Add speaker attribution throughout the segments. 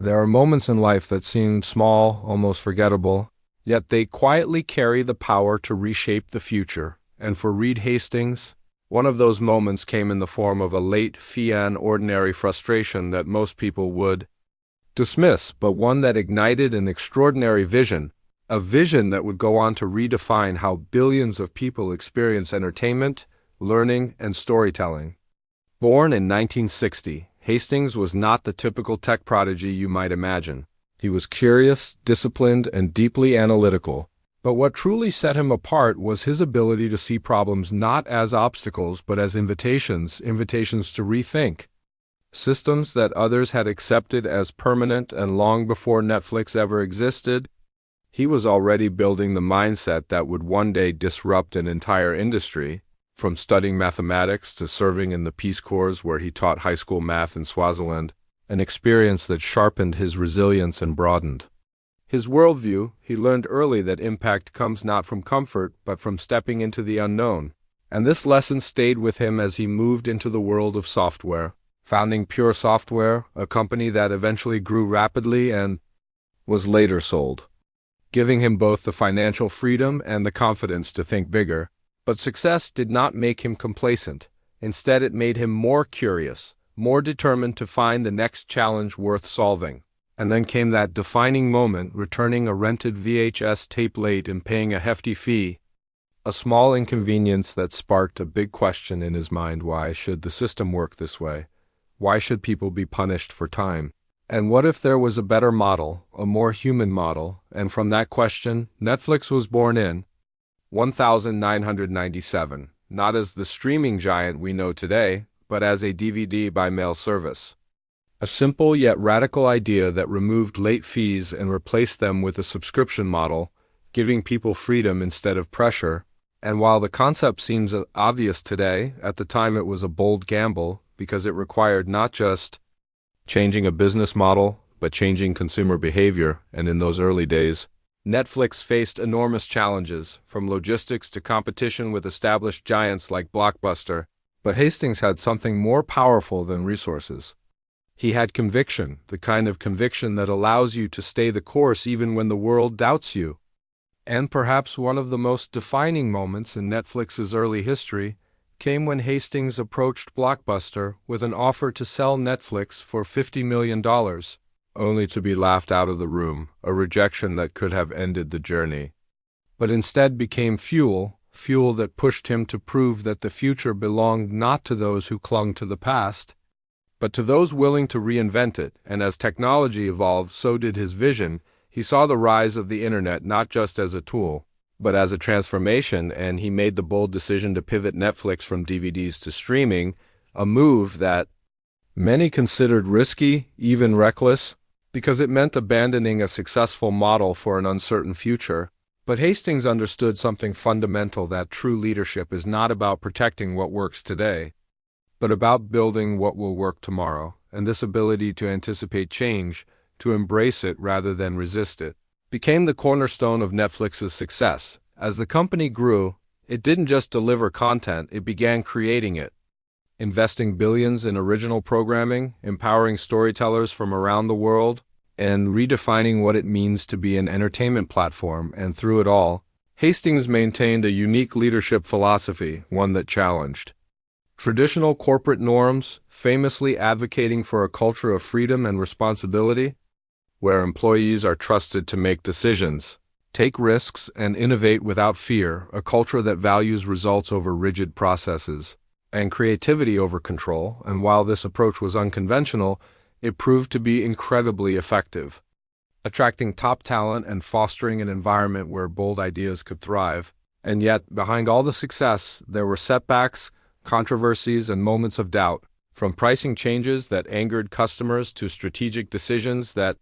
Speaker 1: There are moments in life that seem small, almost forgettable, yet they quietly carry the power to reshape the future. And for Reed Hastings, one of those moments came in the form of a late fee and ordinary frustration that most people would dismiss, but one that ignited an extraordinary vision, a vision that would go on to redefine how billions of people experience entertainment, learning, and storytelling. Born in 1960, Hastings was not the typical tech prodigy you might imagine. He was curious, disciplined, and deeply analytical. But what truly set him apart was his ability to see problems not as obstacles but as invitations to rethink. Systems that others had accepted as permanent and long before Netflix ever existed, he was already building the mindset that would one day disrupt an entire industry. From studying mathematics to serving in the Peace Corps where he taught high school math in Swaziland, an experience that sharpened his resilience and broadened his worldview. He learned early that impact comes not from comfort but from stepping into the unknown, and this lesson stayed with him as he moved into the world of software, founding Pure Software, a company that eventually grew rapidly and was later sold, giving him both the financial freedom and the confidence to think bigger. But success did not make him complacent. Instead, it made him more curious, more determined to find the next challenge worth solving. And then came that defining moment, returning a rented VHS tape late and paying a hefty fee. A small inconvenience that sparked a big question in his mind: why should the system work this way? Why should people be punished for time? And what if there was a better model, a more human model? And from that question, Netflix was born in 1997, not as the streaming giant we know today, but as a DVD by mail service. A simple yet radical idea that removed late fees and replaced them with a subscription model, giving people freedom instead of pressure. And while the concept seems obvious today, at the time it was a bold gamble because it required not just changing a business model, but changing consumer behavior. And in those early days, Netflix faced enormous challenges, from logistics to competition with established giants like Blockbuster. But Hastings had something more powerful than resources. He had conviction, the kind of conviction that allows you to stay the course even when the world doubts you. And perhaps one of the most defining moments in Netflix's early history came when Hastings approached Blockbuster with an offer to sell Netflix for $50 million. Only to be laughed out of the room, a rejection that could have ended the journey. But instead became fuel that pushed him to prove that the future belonged not to those who clung to the past, but to those willing to reinvent it. And as technology evolved, so did his vision. He saw the rise of the internet not just as a tool, but as a transformation, and he made the bold decision to pivot Netflix from DVDs to streaming, a move that many considered risky, even reckless, because it meant abandoning a successful model for an uncertain future. But Hastings understood something fundamental: that true leadership is not about protecting what works today, but about building what will work tomorrow. And this ability to anticipate change, to embrace it rather than resist it, became the cornerstone of Netflix's success. As the company grew, it didn't just deliver content, it began creating it. Investing billions in original programming, empowering storytellers from around the world, and redefining what it means to be an entertainment platform. And through it all, Hastings maintained a unique leadership philosophy, one that challenged traditional corporate norms, famously advocating for a culture of freedom and responsibility, where employees are trusted to make decisions, take risks, and innovate without fear, a culture that values results over rigid processes, and creativity over control. And while this approach was unconventional, it proved to be incredibly effective, attracting top talent and fostering an environment where bold ideas could thrive. And yet, behind all the success, there were setbacks, controversies, and moments of doubt, from pricing changes that angered customers to strategic decisions that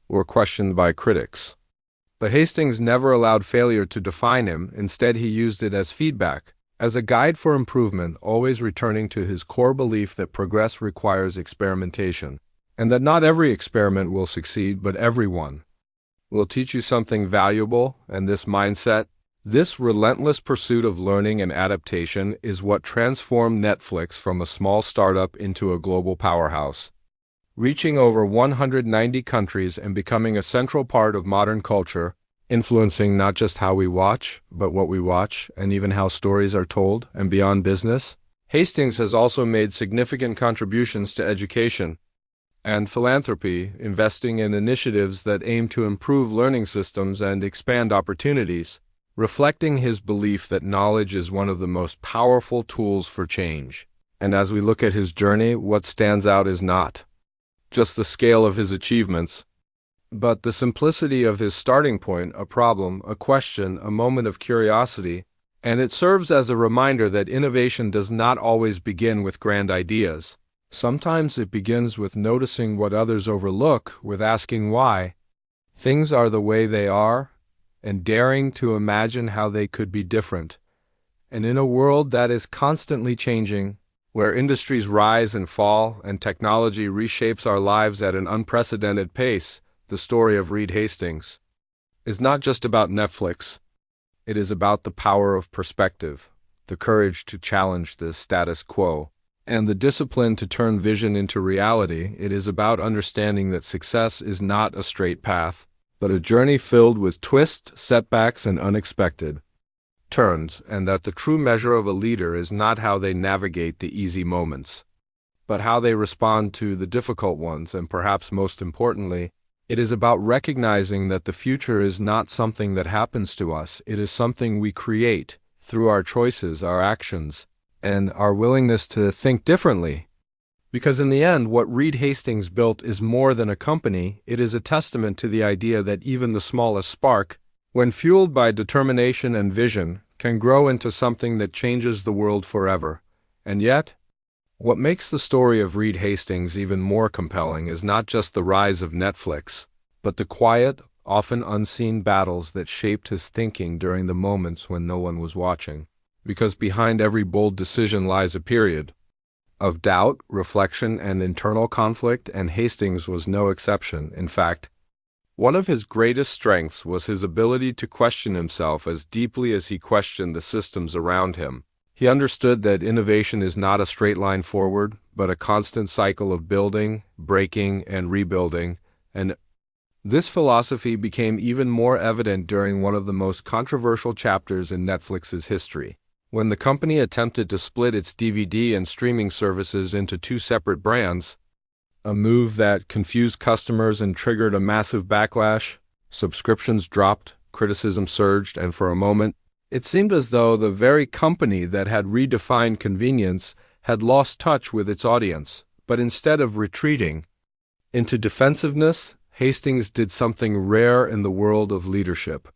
Speaker 1: were questioned by critics. But Hastings never allowed failure to define him. Instead, he used it as feedback, as a guide for improvement, always returning to his core belief that progress requires experimentation, and that not every experiment will succeed, but every one will teach you something valuable. And this mindset, this relentless pursuit of learning and adaptation, is what transformed Netflix from a small startup into a global powerhouse. reaching over 190 countries and becoming a central part of modern culture, influencing not just how we watch, but what we watch, and even how stories are told, and beyond business. Hastings has also made significant contributions to education and philanthropy, investing in initiatives that aim to improve learning systems and expand opportunities, reflecting his belief that knowledge is one of the most powerful tools for change. And as we look at his journey, what stands out is not just the scale of his achievements, but the simplicity of his starting point, a problem, a question, a moment of curiosity, and it serves as a reminder that innovation does not always begin with grand ideas. Sometimes it begins with noticing what others overlook, with asking why things are the way they are, and daring to imagine how they could be different. And in a world that is constantly changing, where industries rise and fall and technology reshapes our lives at an unprecedented pace, the story of Reed Hastings is not just about Netflix. It is about the power of perspective, the courage to challenge the status quo, and the discipline to turn vision into reality. It is about understanding that success is not a straight path, but a journey filled with twists, setbacks, and unexpected turns, and that the true measure of a leader is not how they navigate the easy moments, but how they respond to the difficult ones, and perhaps most importantly, it is about recognizing that the future is not something that happens to us. It is something we create through our choices, our actions, and our willingness to think differently. Because in the end, what Reed Hastings built is more than a company. It is a testament to the idea that even the smallest spark, when fueled by determination and vision, can grow into something that changes the world forever. And yet, what makes the story of Reed Hastings even more compelling is not just the rise of Netflix, but the quiet, often unseen battles that shaped his thinking during the moments when no one was watching. Because behind every bold decision lies a period of doubt, reflection, and internal conflict, and Hastings was no exception. In fact, one of his greatest strengths was his ability to question himself as deeply as he questioned the systems around him. He understood that innovation is not a straight line forward, but a constant cycle of building, breaking, and rebuilding, and this philosophy became even more evident during one of the most controversial chapters in Netflix's history, when the company attempted to split its DVD and streaming services into two separate brands, a move that confused customers and triggered a massive backlash. Subscriptions dropped, criticism surged, and for a moment, it seemed as though the very company that had redefined convenience had lost touch with its audience. But instead of retreating into defensiveness, Hastings did something rare in the world of leadership.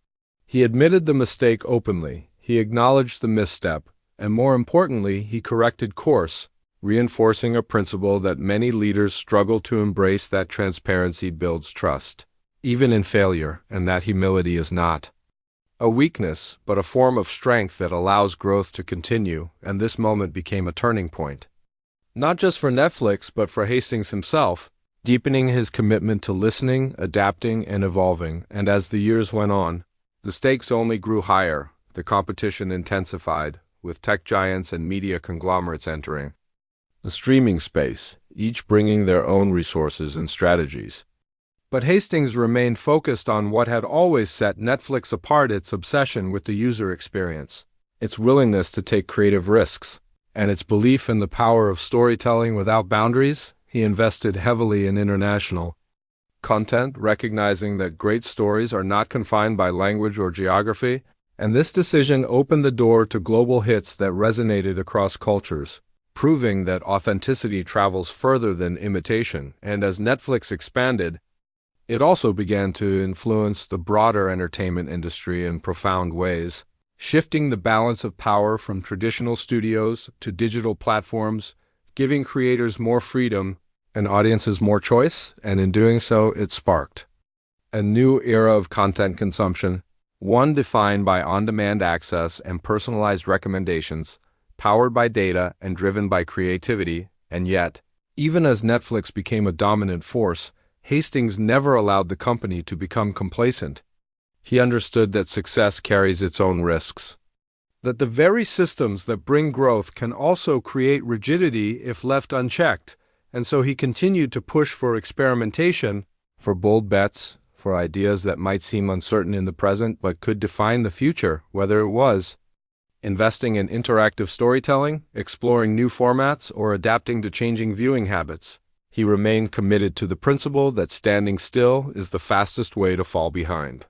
Speaker 1: He admitted the mistake openly, he acknowledged the misstep, and more importantly, he corrected course, reinforcing a principle that many leaders struggle to embrace: that transparency builds trust, even in failure, and that humility is not a weakness, but a form of strength that allows growth to continue. And this moment became a turning point, not just for Netflix, but for Hastings himself, deepening his commitment to listening, adapting, and evolving. And as the years went on, the stakes only grew higher, the competition intensified, with tech giants and media conglomerates entering the streaming space, each bringing their own resources and strategies. But Hastings remained focused on what had always set Netflix apart: its obsession with the user experience, its willingness to take creative risks, and its belief in the power of storytelling without boundaries. He invested heavily in international content, recognizing that great stories are not confined by language or geography, and this decision opened the door to global hits that resonated across cultures, proving that authenticity travels further than imitation. And as Netflix expanded, it also began to influence the broader entertainment industry in profound ways, shifting the balance of power from traditional studios to digital platforms, giving creators more freedom and audiences more choice, and in doing so, it sparked a new era of content consumption, one defined by on-demand access and personalized recommendations, powered by data and driven by creativity. And yet, even as Netflix became a dominant force, Hastings never allowed the company to become complacent. He understood that success carries its own risks, that the very systems that bring growth can also create rigidity if left unchecked, And so he continued to push for experimentation, for bold bets, for ideas that might seem uncertain in the present but could define the future, whether it was investing in interactive storytelling, exploring new formats, or adapting to changing viewing habits. He remained committed to the principle that standing still is the fastest way to fall behind.